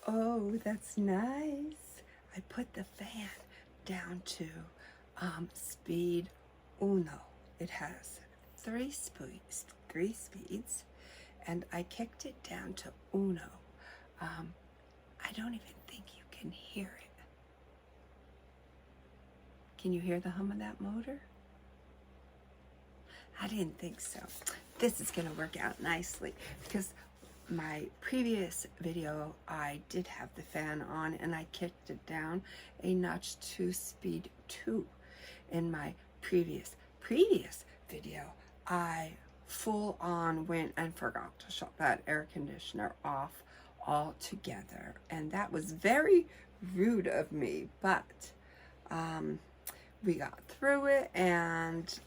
Oh, that's nice. I put the fan down to speed uno. It has three speeds, and I kicked it down to uno. Um, I don't even think you can hear it. Can you hear the hum of that motor? I didn't think so. This is going to work out nicely because my previous video I did have the fan on and I kicked it down a notch to speed 2. In my previous video I full on went and forgot to shut that air conditioner off altogether, and that was very rude of me, but we got through it, and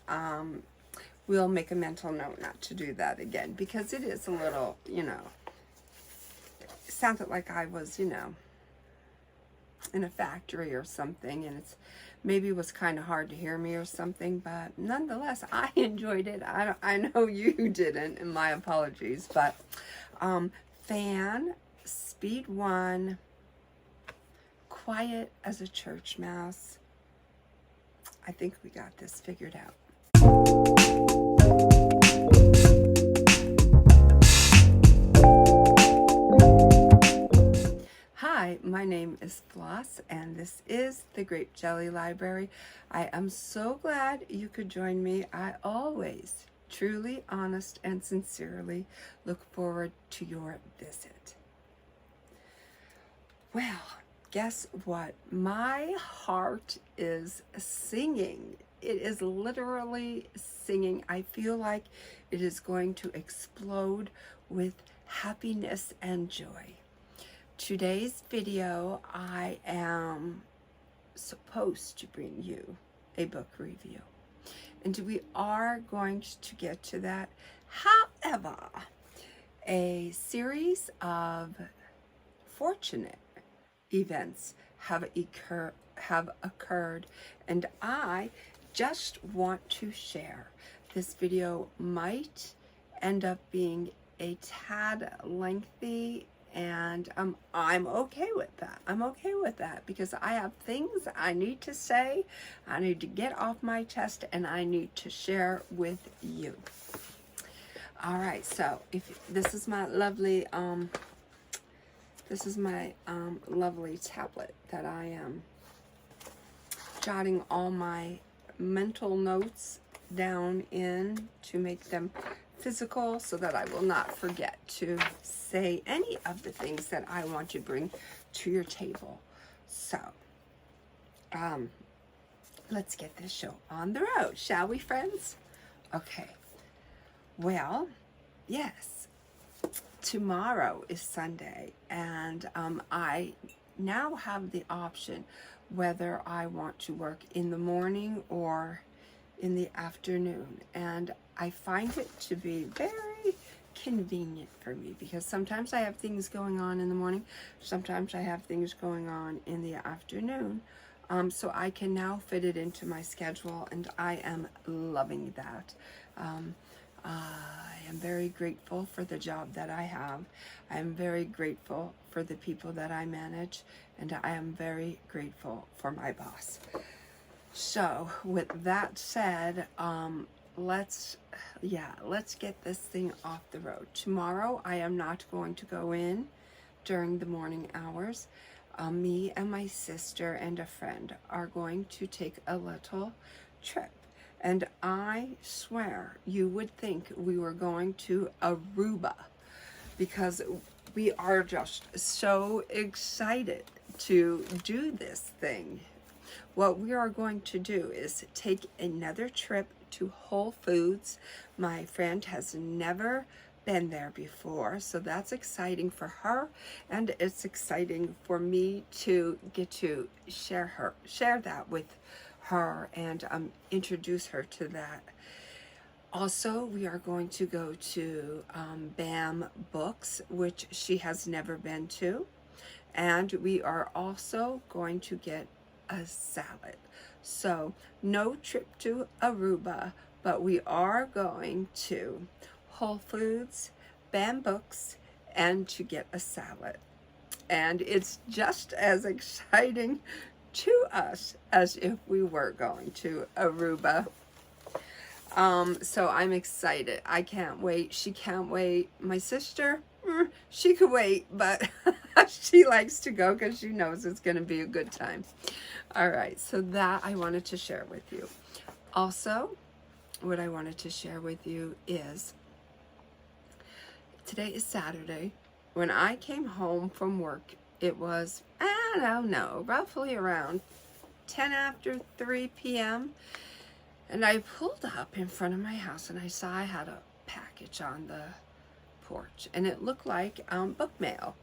we'll make a mental note not to do that again, because it is a little, it sounded like I was, in a factory or something, and maybe it was kind of hard to hear me or something, but nonetheless, I enjoyed it. I know you didn't, and my apologies, but fan, speed 1, quiet as a church mouse. I think we got this figured out. Hi, my name is Floss, and this is the Grape Jelly Library. I am so glad you could join me. I always, truly, honest, and sincerely look forward to your visit. Well, guess what? My heart is singing. It is literally singing. I feel like it is going to explode with happiness and joy. Today's video, I am supposed to bring you a book review, and we are going to get to that. However, a series of fortunate events have occurred, and I just want to share. This video might end up being a tad lengthy, and I'm okay with that. I'm okay with that because I have things I need to say, I need to get off my chest, and I need to share with you. All right, so if this is my lovely lovely tablet that I am jotting all my mental notes down in to make them physical, so that I will not forget to say any of the things that I want to bring to your table. So, let's get this show on the road, shall we, friends? Okay. Well, yes, tomorrow is Sunday, and I now have the option whether I want to work in the morning or in the afternoon, and I find it to be very convenient for me because sometimes I have things going on in the morning, sometimes I have things going on in the afternoon, so I can now fit it into my schedule, and I am loving that. I am very grateful for the job that I have. I am very grateful for the people that I manage, and I am very grateful for my boss. So with that said, let's get this thing off the road. Tomorrow I am not going to go in during the morning hours. Me and my sister and a friend are going to take a little trip. And I swear you would think we were going to Aruba, because we are just so excited to do this thing. What we are going to do is take another trip to Whole Foods. My friend has never been there before, so that's exciting for her, and it's exciting for me to get to share that with her and introduce her to that. Also, we are going to go to BAM Books, which she has never been to, and we are also going to get a salad. So no trip to Aruba, but we are going to Whole Foods, BAM Books, and to get a salad. and it's just as exciting to us as if we were going to Aruba. So I'm excited. I can't wait. She can't wait. My sister, she could wait, but she likes to go because she knows it's going to be a good time. All right, so that I wanted to share with you. Also, what I wanted to share with you is today is Saturday. When I came home from work, it was, I don't know, roughly around 10 after 3 p.m. And I pulled up in front of my house and I saw I had a package on the porch and it looked like book mail.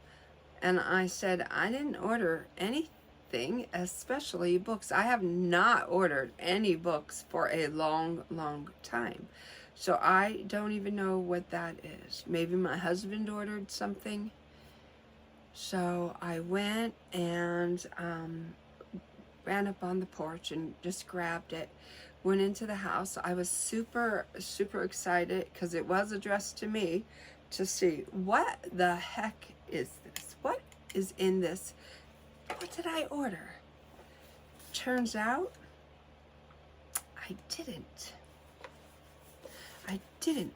And I said, I didn't order anything, especially books. I have not ordered any books for a long, long time. So I don't even know what that is. Maybe my husband ordered something. So I went and ran up on the porch and just grabbed it. Went into the house. I was super, super excited because it was addressed to me to see what the heck is this? What is in this? What did I order? Turns out I didn't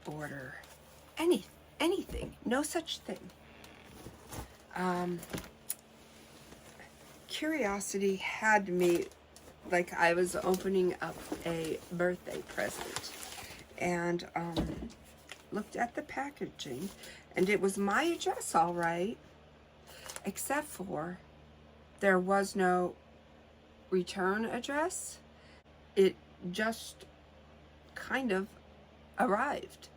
order anything. No such thing. Curiosity had me like I was opening up a birthday present and looked at the packaging, and it was my address all right, except for there was no return address. It just kind of arrived.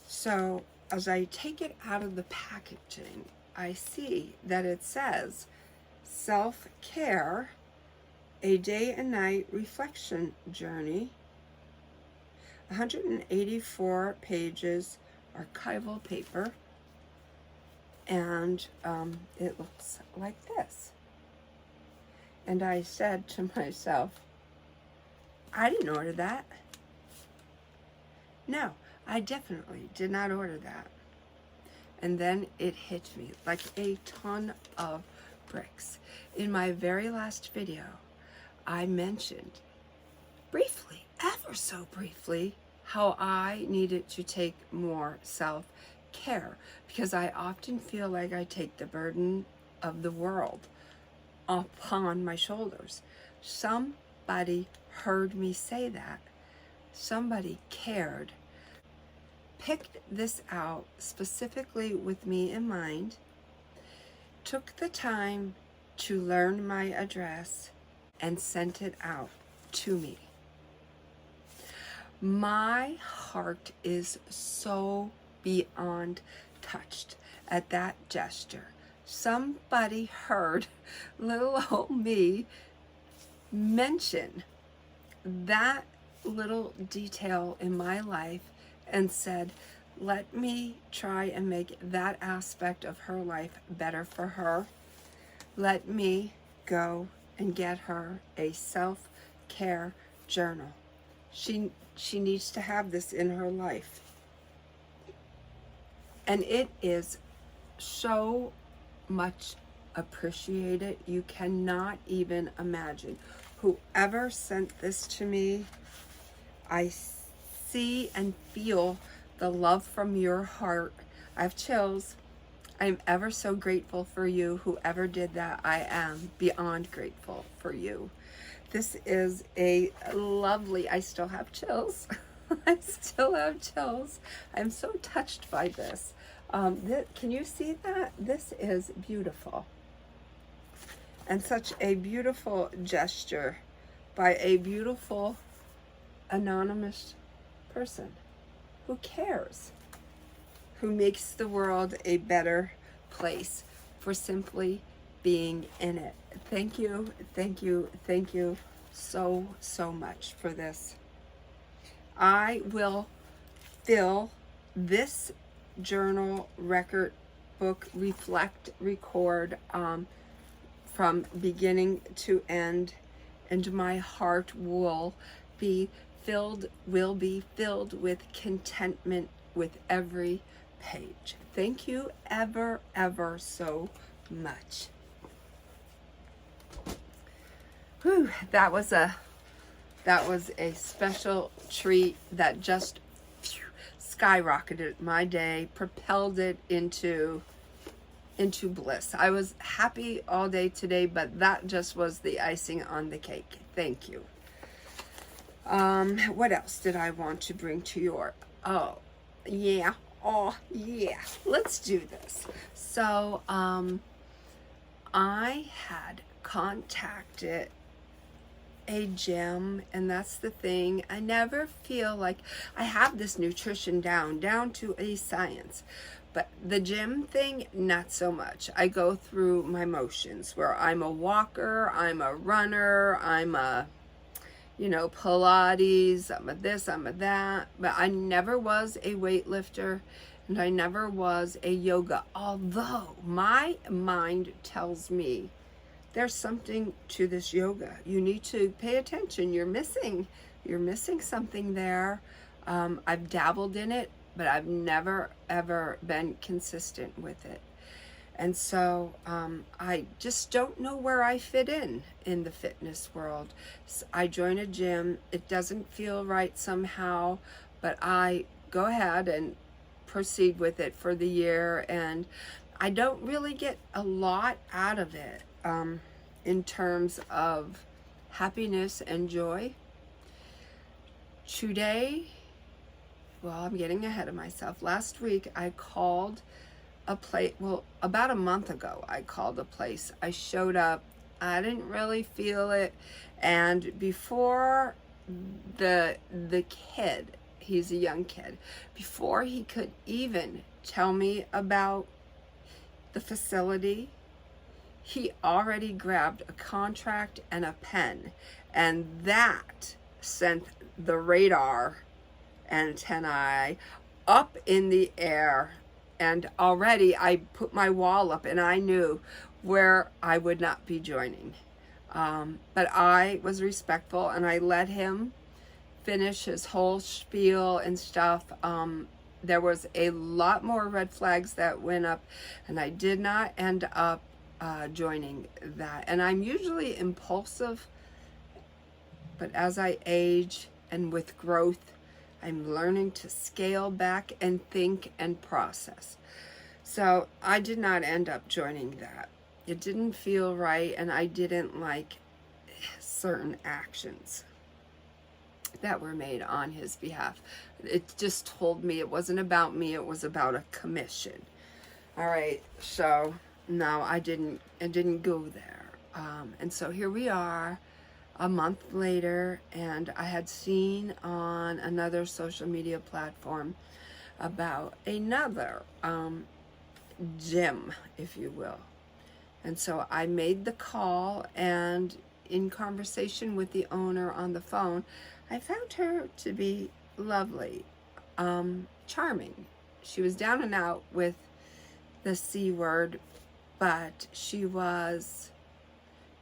So as I take it out of the packaging, I see that it says self-care, a day and night reflection journey, 184 pages archival paper, and it looks like this. And I said to myself, I didn't order that. No, I definitely did not order that. And then it hit me like a ton of bricks. In my very last video, I mentioned briefly, ever so briefly, how I needed to take more self-care because I often feel like I take the burden of the world upon my shoulders. Somebody heard me say that. Somebody cared, picked this out specifically with me in mind, took the time to learn my address, and sent it out to me. My heart is so beyond touched at that gesture. Somebody heard little old me mention that little detail in my life and said, let me try and make that aspect of her life better for her. Let me go and get her a self-care journal. She needs to have this in her life. And it is so much appreciated. You cannot even imagine. Whoever sent this to me, I see and feel the love from your heart. I have chills. I'm ever so grateful for you. Whoever did that, I am beyond grateful for you. This is a lovely, I still have chills. I still have chills. I'm so touched by this. Can you see that? This is beautiful. And such a beautiful gesture by a beautiful anonymous person who cares, who makes the world a better place for simply being in it. Thank you, thank you, thank you so, so much for this. I will fill this journal, record, book, reflect, record from beginning to end, and my heart will be filled with contentment with every page. Thank you ever, ever so much. Whew, that was a special treat that just skyrocketed my day, propelled it into bliss. I was happy all day today, but that just was the icing on the cake. Thank you. What else did I want to bring to your, oh yeah, let's do this. So I had contacted a gym, and that's the thing. I never feel like I have this nutrition down to a science, but the gym thing, not so much. I go through my motions where I'm a walker, I'm a runner, I'm a, Pilates, I'm a this, I'm a that, but I never was a weightlifter, and I never was a yoga, although my mind tells me there's something to this yoga. You need to pay attention. You're missing something there. I've dabbled in it, but I've never ever been consistent with it. And so I just don't know where I fit in the fitness world. So I join a gym. It doesn't feel right somehow, but I go ahead and proceed with it for the year, and I don't really get a lot out of it in terms of happiness and joy. Today, well, I'm getting ahead of myself. Last week I called a place, well, about a month ago, I called a place. I showed up. I didn't really feel it. And before the kid, he's a young kid, before he could even tell me about the facility, he already grabbed a contract and a pen. And that sent the radar antennae up in the air. And already I put my wall up, and I knew where I would not be joining. But I was respectful, and I let him finish his whole spiel and stuff. There was a lot more red flags that went up, and I did not end up joining that. And I'm usually impulsive, but as I age and with growth, I'm learning to scale back and think and process. So I did not end up joining that. It didn't feel right, and I didn't like certain actions that were made on his behalf. It just told me it wasn't about me, it was about a commission. All right, so no, I didn't go there. And so here we are, a month later, and I had seen on another social media platform about another gym, if you will. And so I made the call, and in conversation with the owner on the phone, I found her to be lovely, charming. She was down and out with the C word, but she was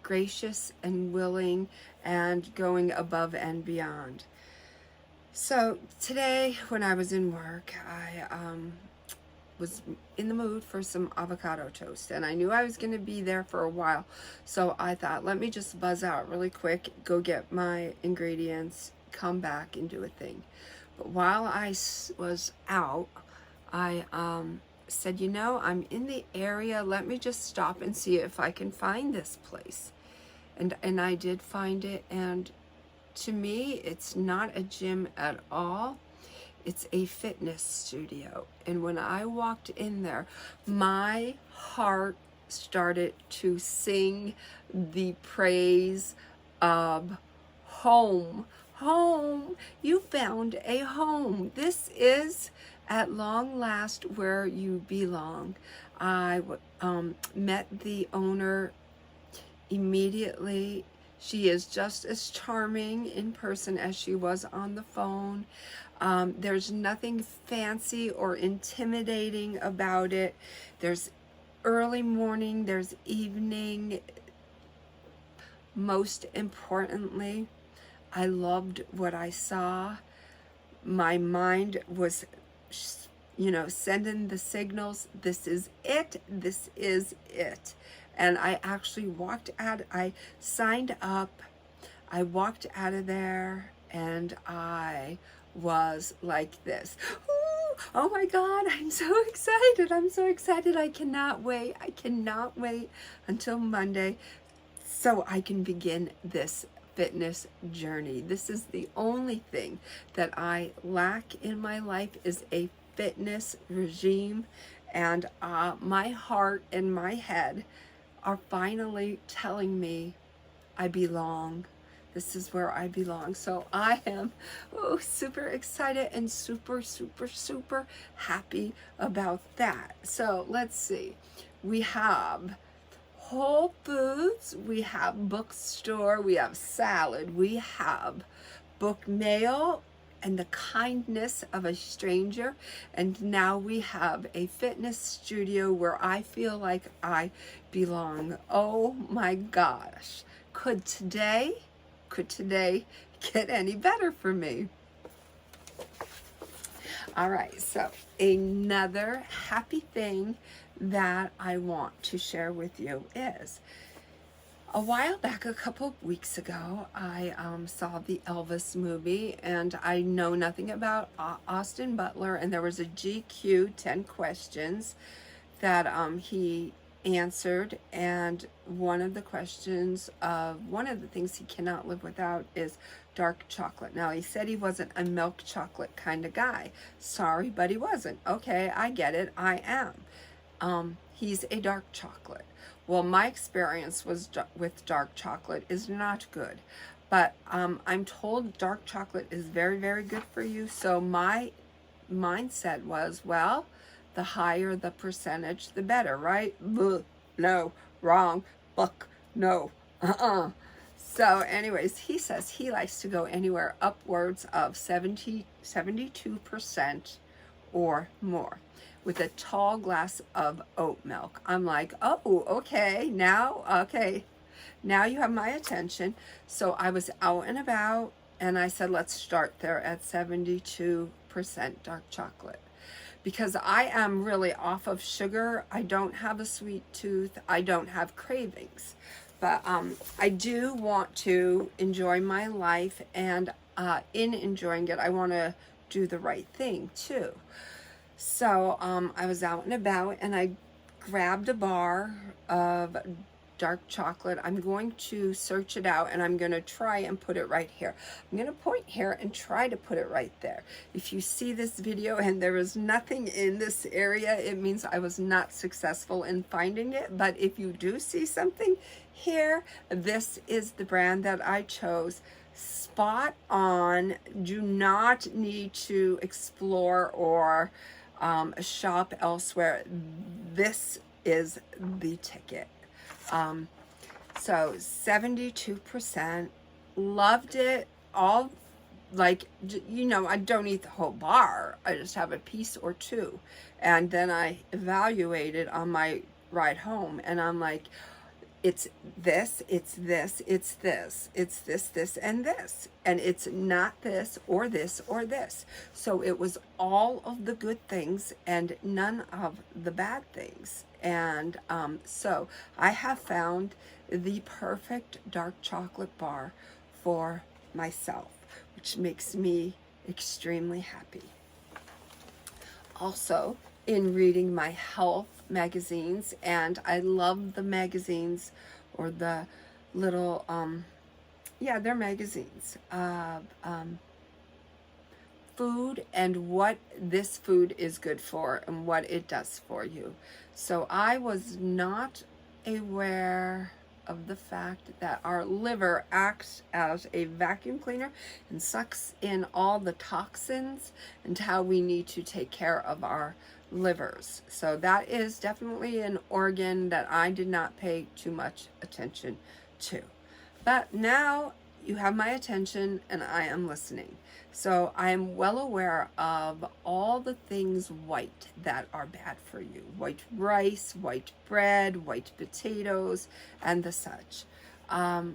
gracious and willing and going above and beyond. So today when I was in work, I was in the mood for some avocado toast, and I knew I was going to be there for a while, so I thought, let me just buzz out really quick, go get my ingredients, come back and do a thing. But while I was out, I said, I'm in the area, let me just stop and see if I can find this place. And I did find it, and to me, it's not a gym at all. It's a fitness studio. And when I walked in there, my heart started to sing the praise of home. Home, you found a home. This is at long last where you belong. I met the owner immediately. She is just as charming in person as she was on the phone. There's nothing fancy or intimidating about it. There's early morning, there's evening. Most importantly, I loved what I saw. My mind was you know, sending the signals, this is it, this is it. And I actually I signed up, I walked out of there, and I was like this. Ooh, oh my God, I'm so excited. I'm so excited. I cannot wait. I cannot wait until Monday so I can begin this fitness journey. This is the only thing that I lack in my life is a fitness regime, and my heart and my head are finally telling me I belong. This is where I belong. So I am super excited and super, super, super happy about that. So let's see. We have Whole Foods, we have bookstore, we have salad, we have book mail and the kindness of a stranger, and now we have a fitness studio where I feel like I belong. Oh my gosh. Could today get any better for me? All right, so another happy thing that I want to share with you is a while back, a couple of weeks ago, I saw the Elvis movie, and I know nothing about Austin Butler, and there was a GQ 10 questions that he answered, and one of the things he cannot live without is dark chocolate. Now, he said he wasn't a milk chocolate kind of guy. Sorry, but he wasn't. Okay, I get it. I am. He's a dark chocolate. Well, my experience with dark chocolate is not good, but I'm told dark chocolate is very, very good for you. So my mindset was, well, the higher the percentage, the better, right? Bleh, no, wrong, buck, no, So anyways, he says he likes to go anywhere upwards of 72% or more with a tall glass of oat milk. I'm like, oh, okay, now you have my attention. So I was out and about, and I said, let's start there at 72% dark chocolate. Because I am really off of sugar. I don't have a sweet tooth. I don't have cravings. But I do want to enjoy my life, and in enjoying it, I want to do the right thing too. So I was out and about, and I grabbed a bar of dark chocolate. I'm going to search it out, and I'm going to try and put it right here. I'm going to point here and try to put it right there. If you see this video and there is nothing in this area, it means I was not successful in finding it. But if you do see something here, this is the brand that I chose. Spot on. Do not need to explore or shop elsewhere. This is the ticket. So 72%, loved it. All, like, you know, I don't eat the whole bar. I just have a piece or two. And then I evaluated on my ride home, and I'm like, it's this, it's this, it's this, it's this, and this. And it's not this or this or this. So it was all of the good things and none of the bad things. And so I have found the perfect dark chocolate bar for myself, which makes me extremely happy. Also, in reading my health magazines, and I love the magazines, or the little they're magazines of food and what this food is good for and what it does for you. So I was not aware of the fact that our liver acts as a vacuum cleaner and sucks in all the toxins, and how we need to take care of our livers. So that is definitely an organ that I did not pay too much attention to. But now you have my attention and I am listening. So I am well aware of all the things white that are bad for you. White rice, white bread, white potatoes, and the such. I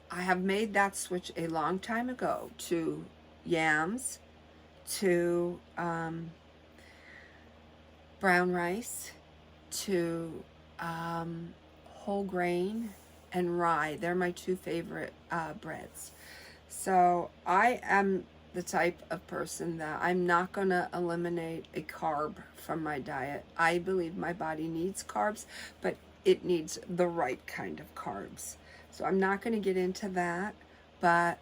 have made that switch a long time ago to yams, to brown rice to whole grain and rye. They're my two favorite breads. So I am the type of person that I'm not going to eliminate a carb from my diet. I believe my body needs carbs, but it needs the right kind of carbs. So I'm not going to get into that, but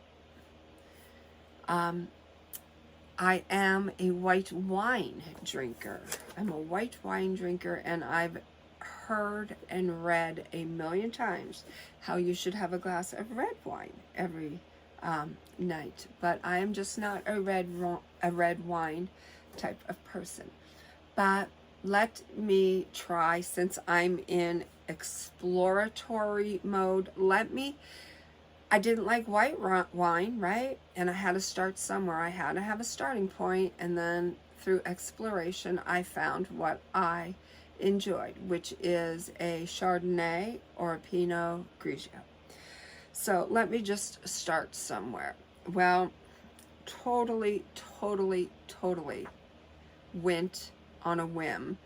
I am a white wine drinker. I'm a white wine drinker, and I've heard and read a million times how you should have a glass of red wine every night. But I am just not a red wine type of person. But let me try, since I'm in exploratory mode, I didn't like white wine, right? And I had to start somewhere. I had to have a starting point, and then through exploration, I found what I enjoyed, which is a Chardonnay or a Pinot Grigio. So let me just start somewhere. Well, totally went on a whim.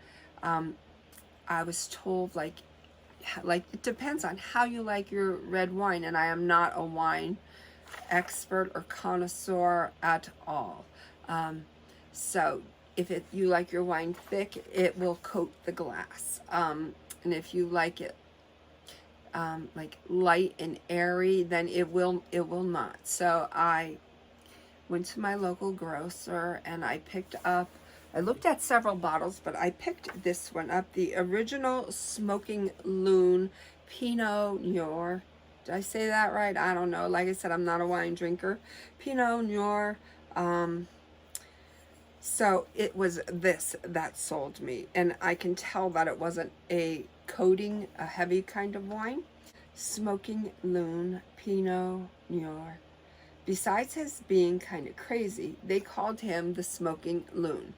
I was told, like it depends on how you like your red wine, and I am not a wine expert or connoisseur at all. So if you like your wine thick, it will coat the glass. And if you like it like light and airy, then it will not. So I went to my local grocer and I looked at several bottles, but I picked this one up, the original Smoking Loon Pinot Noir. Did I say that right? I don't know. Like I said, I'm not a wine drinker. Pinot Noir. So it was this that sold me, and I can tell that it wasn't a heavy kind of wine. Smoking Loon Pinot Noir. Besides his being kind of crazy, they called him the Smoking Loon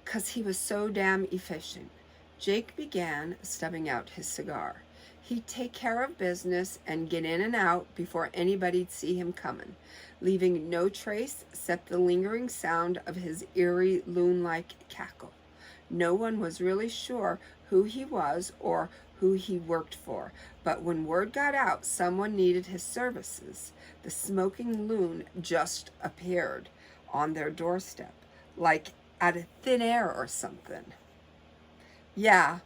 because he was so damn efficient. Jake began stubbing out his cigar. He'd take care of business and get in and out before anybody'd see him coming, leaving no trace except the lingering sound of his eerie loon-like cackle. No one was really sure who he was or who he worked for, but when word got out someone needed his services, the Smoking Loon just appeared on their doorstep, like out of thin air or something. Yeah.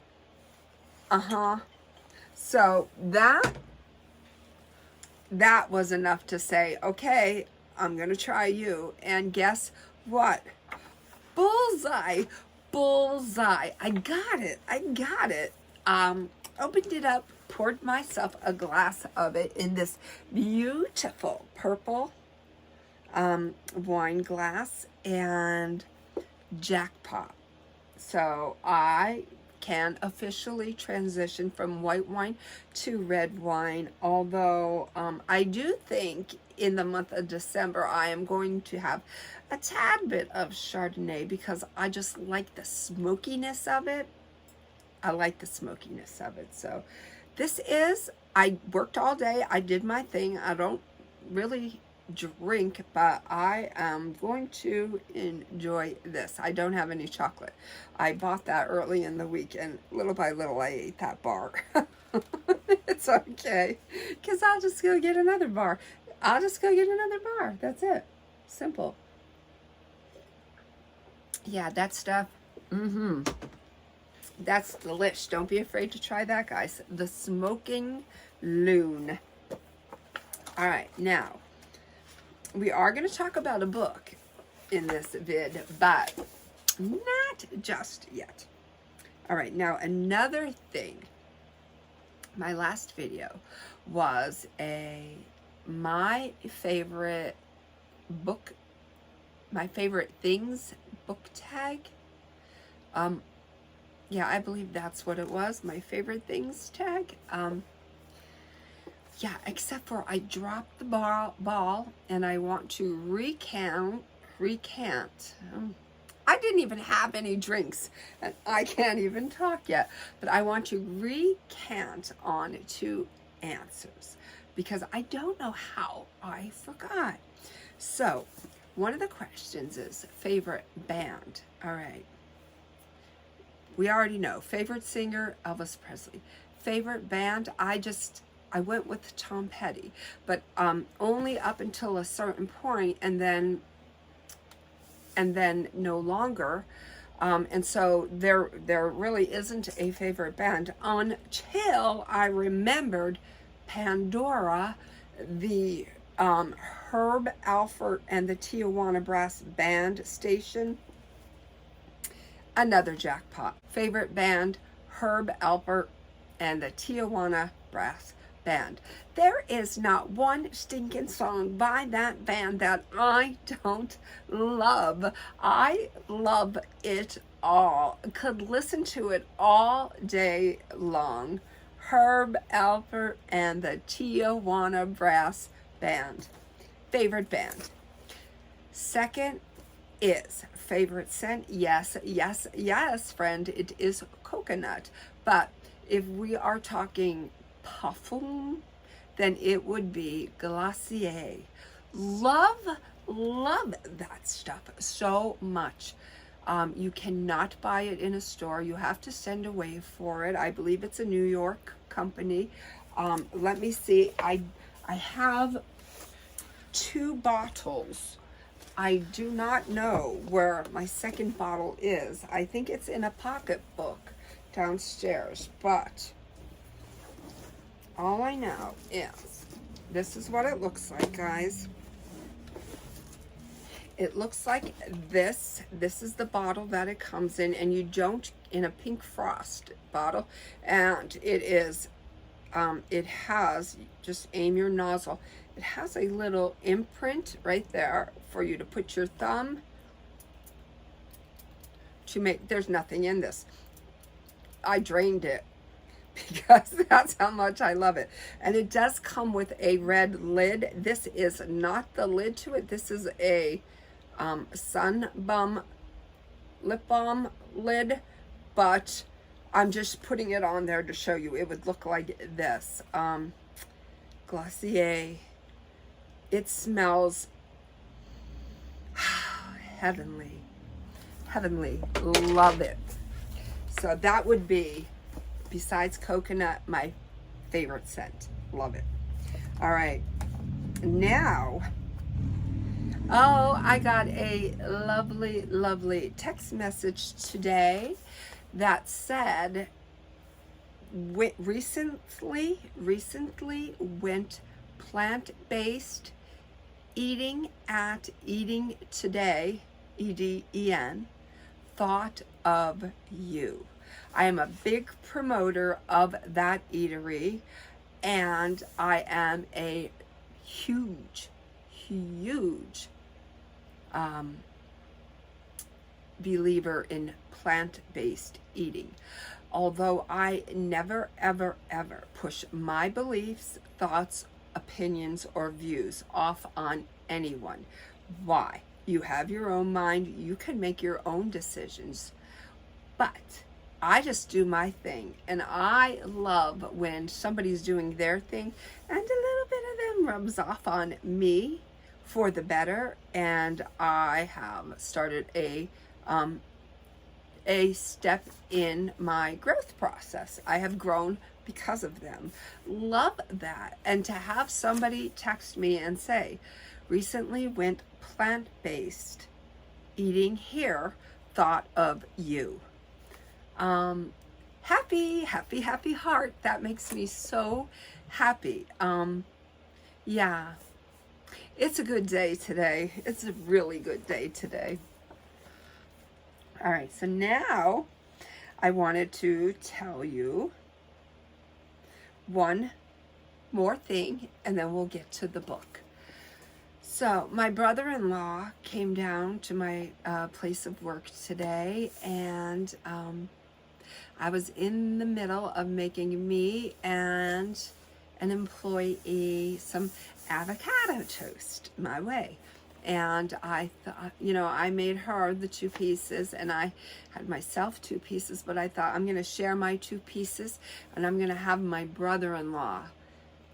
So that was enough to say, okay, I'm going to try you. And guess what? Bullseye. I got it. Opened it up, poured myself a glass of it in this beautiful purple wine glass, and jackpot. So I can officially transition from white wine to red wine, although I do think in the month of December I am going to have a tad bit of Chardonnay because I just like the smokiness of it. So I worked all day. I did my thing. I don't really drink, but I am going to enjoy this. I don't have any chocolate. I bought that early in the week, and little by little I ate that bar. It's okay, because I'll just go get another bar. That's it. Simple. Yeah, that stuff. That's delish. Don't be afraid to try that, guys. The Smoking Loon. All right, now we are going to talk about a book in this vid, but not just yet. All right, now another thing. My last video was my favorite things book tag. Yeah, I believe that's what it was. My favorite things tag. Yeah, except for I dropped the ball and I want to recant. I didn't even have any drinks and I can't even talk yet, but I want to recant on 2 answers because I don't know how I forgot. So one of the questions is favorite band. All right. we already know. Favorite singer, Elvis Presley. Favorite band, I went with Tom Petty, but only up until a certain point, and then no longer. And so there really isn't a favorite band until I remembered Pandora, the Herb Alpert and the Tijuana Brass Band station. Another jackpot. Favorite band, Herb Alpert and the Tijuana Brass Band. There is not one stinking song by that band that I don't love. I love it all. Could listen to it all day long. Herb Alpert and the Tijuana Brass Band. Favorite band. Second is favorite scent. Yes, yes, yes, friend. It is coconut. But if we are talking parfum, then it would be Glossier. Love that stuff so much. You cannot buy it in a store. You have to send away for it. I believe it's a New York company. Let me see. I have 2 bottles. I do not know where my second bottle is. I think it's in a pocketbook downstairs, but all I know is this is what it looks like, guys. It looks like this. This is the bottle that it comes in, and you don't, in a pink frost bottle, and it is, it has, just aim your nozzle. It has a little imprint right there for you to put your thumb to make, there's nothing in this. I drained it because that's how much I love it. And it does come with a red lid. This is not the lid to it. This is a Sun Bum lip balm lid, but I'm just putting it on there to show you. It would look like this. Glossier. It smells heavenly. Heavenly. Love it. So that would be, besides coconut, my favorite scent. Love it. All right. Now, oh, I got a lovely, lovely text message today that said, recently went plant-based eating at Eating Today, EDEN, thought of you. I am a big promoter of that eatery, and I am a huge believer in plant-based eating. Although I never, ever, ever push my beliefs, thoughts, opinions, or views off on anyone. Why? You have your own mind. You can make your own decisions. But I just do my thing. And I love when somebody's doing their thing and a little bit of them rubs off on me for the better. And I have started a step in my growth process. I have grown because of them. Love that. And to have somebody text me and say, recently went plant-based eating here, thought of you. Happy heart. That makes me so happy. Yeah, it's a good day today. It's a really good day today. All right, so now I wanted to tell you one more thing, and then we'll get to the book. So my brother-in-law came down to my place of work today, and I was in the middle of making me and an employee some avocado toast my way. And I thought, I made her the 2 pieces, and I had myself 2 pieces, but I thought I'm going to share my 2 pieces, and I'm going to have my brother-in-law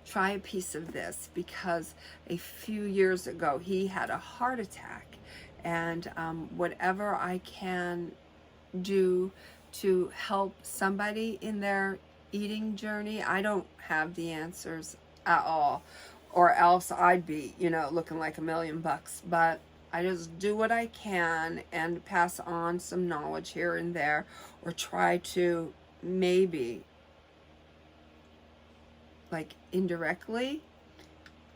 try a piece of this, because a few years ago he had a heart attack, and whatever I can do to help somebody in their eating journey. I don't have the answers at all, or else I'd be, you know, looking like $1,000,000. But I just do what I can and pass on some knowledge here and there, or try to maybe, like, indirectly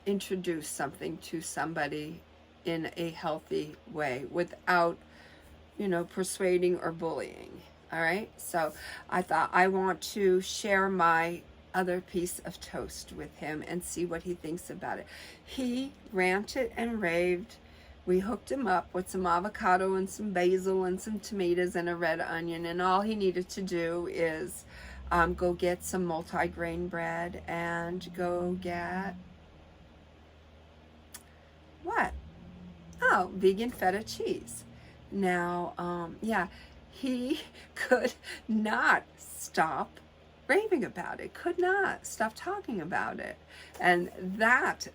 introduce something to somebody in a healthy way without, you know, persuading or bullying. All right. So I thought I want to share my other piece of toast with him and see what he thinks about it. He ranted and raved. We hooked him up with some avocado and some basil and some tomatoes and a red onion, and all he needed to do is go get some multi-grain bread and go get what? Oh, vegan feta cheese. Now, yeah, he could not stop raving about it, could not stop talking about it. And that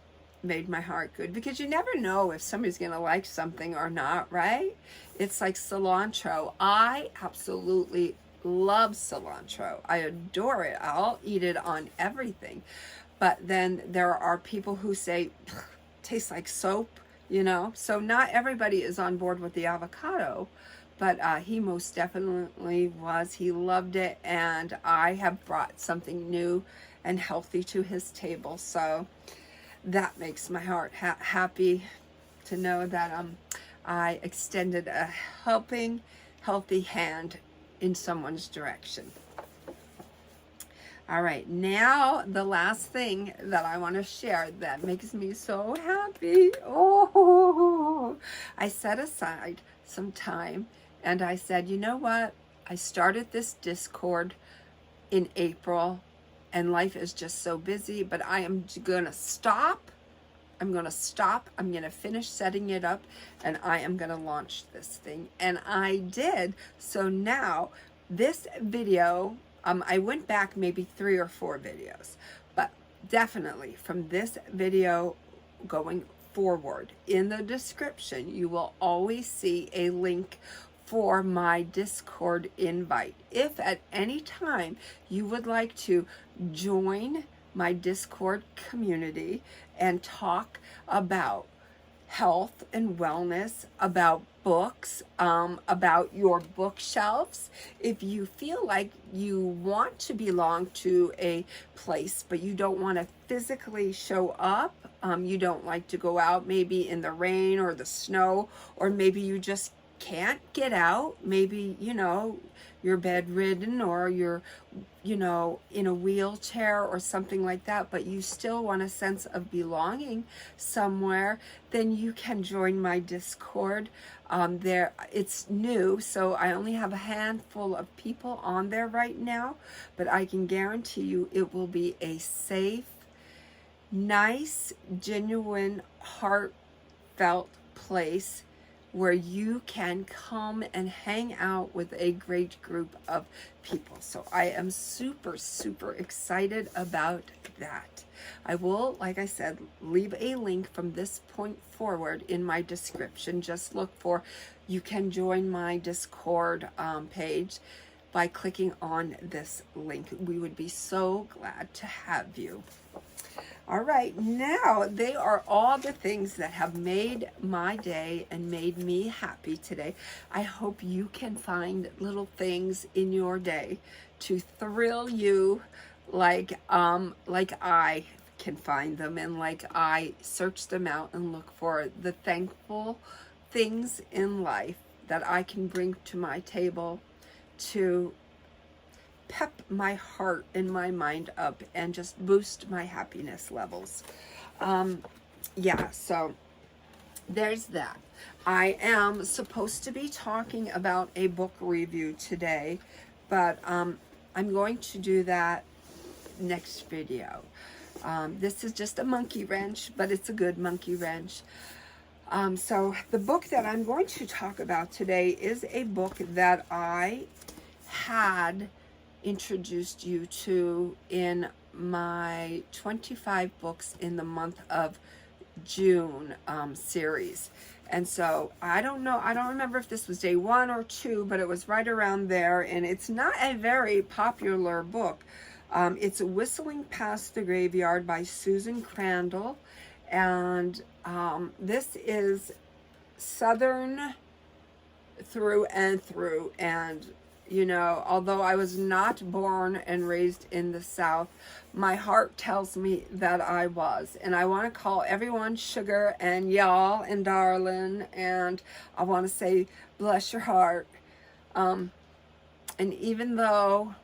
made my heart good, because you never know if somebody's going to like something or not, right? It's like cilantro. I absolutely love cilantro. I adore it. I'll eat it on everything. But then there are people who say, tastes like soap, you know? So not everybody is on board with the avocado, but he most definitely was. He loved it, and I have brought something new and healthy to his table. So that makes my heart happy to know that I extended a helping, healthy hand in someone's direction. All right, now the last thing that I want to share that makes me so happy. Oh, I set aside some time and I said, you know what? I started this Discord in April and life is just so busy, but I am going to stop. I'm going to finish setting it up, and I am going to launch this thing. And I did. So now this video, I went back maybe 3 or 4 videos, but definitely from this video going forward, in the description, you will always see a link for my Discord invite. If at any time you would like to join my Discord community and talk about health and wellness, about books, about your bookshelves. If you feel like you want to belong to a place, but you don't want to physically show up, you don't like to go out maybe in the rain or the snow, or maybe you just can't get out, maybe, you know, you're bedridden or you're, you know, in a wheelchair or something like that, but you still want a sense of belonging somewhere, then you can join my Discord. There, it's new, so I only have a handful of people on there right now, but I can guarantee you it will be a safe, nice, genuine, heartfelt place where you can come and hang out with a great group of people. So I am super, super excited about that. I will, like I said, leave a link from this point forward in my description. Just look for, you can join my Discord page by clicking on this link. We would be so glad to have you. All right, now they are all the things that have made my day and made me happy today. I hope you can find little things in your day to thrill you like I can find them, and like I search them out and look for the thankful things in life that I can bring to my table to pep my heart and my mind up and just boost my happiness levels. Yeah, so there's that. I am supposed to be talking about a book review today, but I'm going to do that next video. This is just a monkey wrench, but it's a good monkey wrench. So the book that I'm going to talk about today is a book that I had introduced you to in my 25 books in the month of June series. And so I don't know, I don't remember if this was day 1 or 2, but it was right around there. And it's not a very popular book. It's Whistling Past the Graveyard by Susan Crandall. And this is Southern through and through. And you know, although I was not born and raised in the South, my heart tells me that I was. And I want to call everyone sugar and y'all and darling. And I want to say, bless your heart. And even though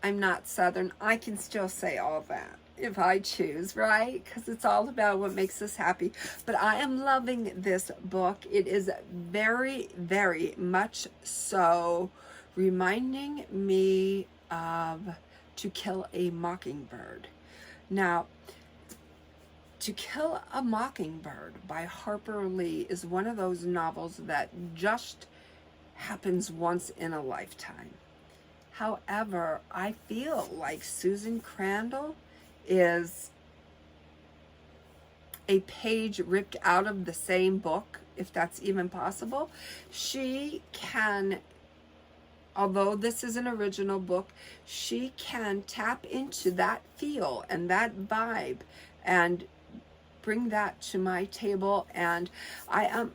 I'm not Southern, I can still say all that if I choose, right? Because it's all about what makes us happy. But I am loving this book. It is very, very much so reminding me of To Kill a Mockingbird. Now, To Kill a Mockingbird by Harper Lee is one of those novels that just happens once in a lifetime. However, I feel like Susan Crandall is a page ripped out of the same book, if that's even possible. She can, although this is an original book, she can tap into that feel and that vibe and bring that to my table. And I'm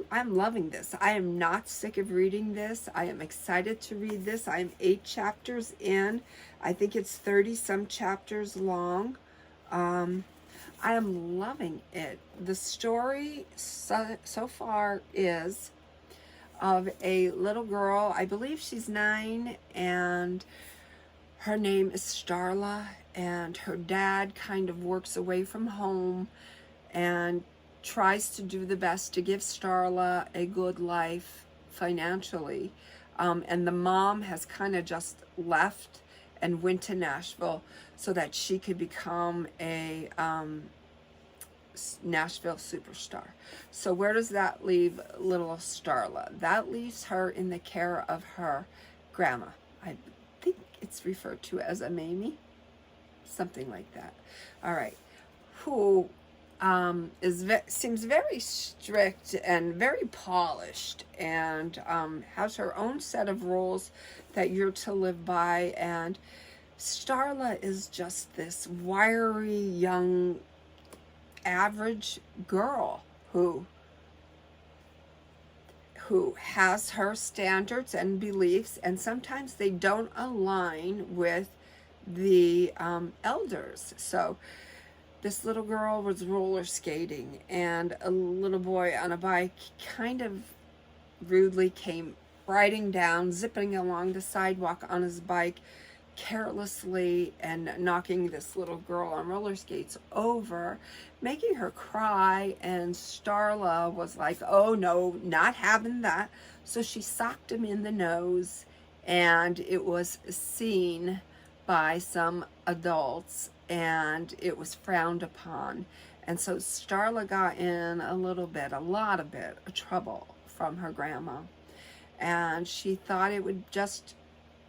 loving this. I am not sick of reading this. I am excited to read this. I am 8 chapters in. I think it's 30 some chapters long. I am loving it. The story so far is of a little girl, I believe she's 9, and her name is Starla, and her dad kind of works away from home and tries to do the best to give Starla a good life financially. And the mom has kind of just left and went to Nashville so that she could become a Nashville superstar. So where does that leave little Starla? That leaves her in the care of her grandma. I think it's referred to as a Mamie, something like that. All right, who seems very strict and very polished, and has her own set of rules that you're to live by. And Starla is just this wiry young average girl who has her standards and beliefs, and sometimes they don't align with the elders. So this little girl was roller skating, and a little boy on a bike kind of rudely came riding down, zipping along the sidewalk on his bike carelessly, and knocking this little girl on roller skates over, making her cry. And Starla was like, oh no, not having that. So she socked him in the nose, and it was seen by some adults, and it was frowned upon. And so Starla got in a lot of trouble from her grandma. And she thought it would just,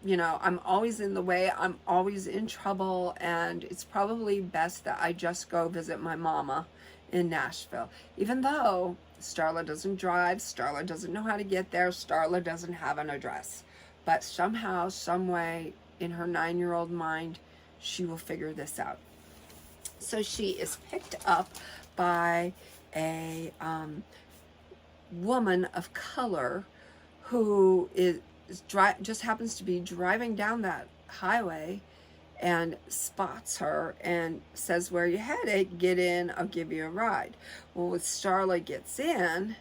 you know, I'm always in the way, I'm always in trouble, and it's probably best that I just go visit my mama in Nashville. Even though Starla doesn't drive, Starla doesn't know how to get there, Starla doesn't have an address. But somehow, some way, in her 9-year-old mind, she will figure this out. So she is picked up by a woman of color who just happens to be driving down that highway and spots her and says, where you headed? Get in, I'll give you a ride. Well, when Starla gets in,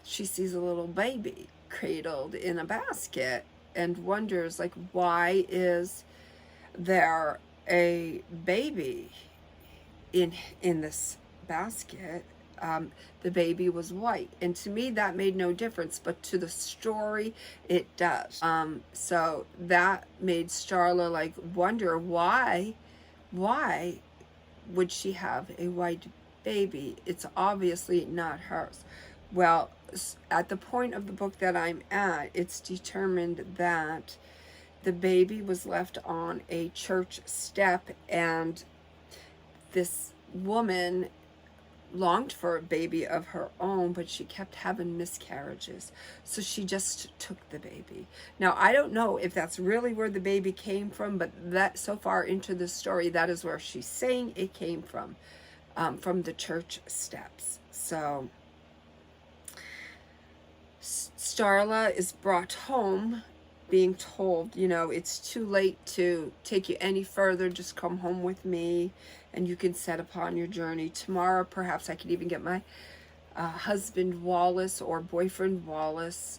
she sees a little baby cradled in a basket and wonders, like, why is there a baby in this basket? The baby was white, and to me that made no difference, but to the story it does. So that made Starla like wonder why would she have a white baby? It's obviously not hers. Well, at the point of the book that I'm at, it's determined that the baby was left on a church step, and this woman longed for a baby of her own, but she kept having miscarriages. So she just took the baby. Now, I don't know if that's really where the baby came from, but that so far into the story, that is where she's saying it came from the church steps. So Starla is brought home being told, you know, it's too late to take you any further. Just come home with me and you can set upon your journey. Tomorrow, perhaps I could even get my husband Wallace or boyfriend Wallace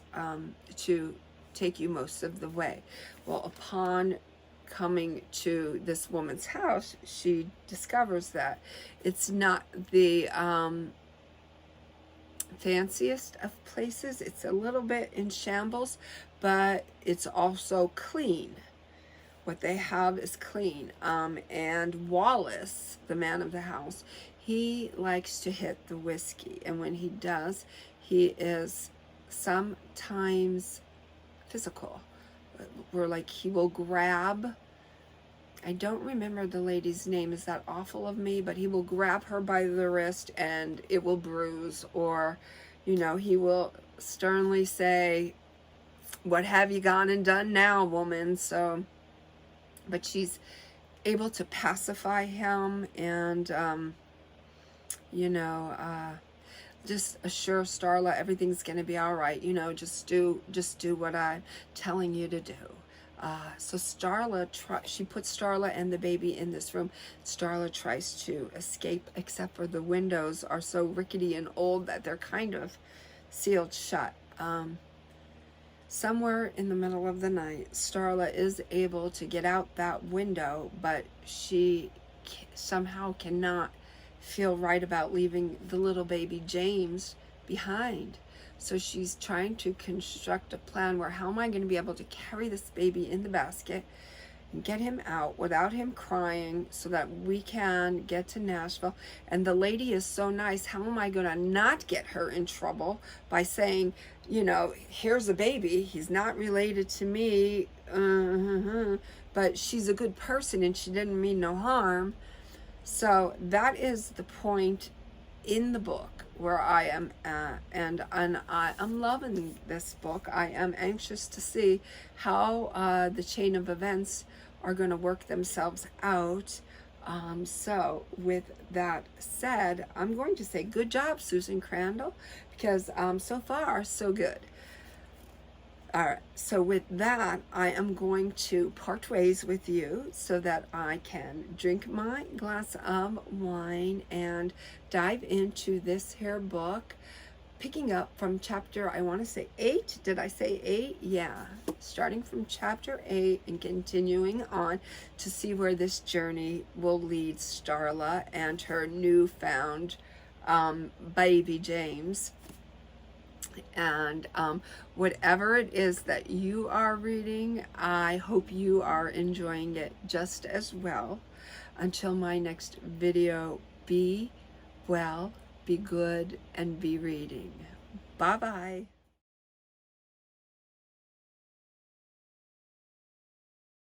to take you most of the way. Well, upon coming to this woman's house, she discovers that it's not the fanciest of places. It's a little bit in shambles, but it's also clean. What they have is clean. And Wallace, the man of the house, he likes to hit the whiskey. And when he does, he is sometimes physical. Where like he will grab, I don't remember the lady's name, is that awful of me, but he will grab her by the wrist and it will bruise, or, you know, he will sternly say, what have you gone and done now, woman? So, but she's able to pacify him and, you know, just assure Starla everything's going to be all right. You know, just do what I'm telling you to do. So Starla, she puts Starla and the baby in this room. Starla tries to escape, except for the windows are so rickety and old that they're kind of sealed shut. Somewhere in the middle of the night, Starla is able to get out that window, but she somehow cannot feel right about leaving the little baby James behind. So she's trying to construct a plan where, how am I going to be able to carry this baby in the basket and get him out without him crying so that we can get to Nashville? And the lady is so nice. How am I going to not get her in trouble by saying, you know, here's a baby. He's not related to me, but she's a good person and she didn't mean no harm. So that is the point in the book where I am at, and I'm loving this book. I am anxious to see how the chain of events are going to work themselves out. So with that said, I'm going to say good job, Susan Crandall, because so far so good. All right, so with that, I am going to part ways with you so that I can drink my glass of wine and dive into this here book, picking up from chapter, I want to say 8. Did I say 8? Yeah, starting from chapter 8 and continuing on to see where this journey will lead Starla and her newfound baby James. And whatever it is that you are reading, I hope you are enjoying it just as well. Until my next video, be well, be good, and be reading. Bye-bye.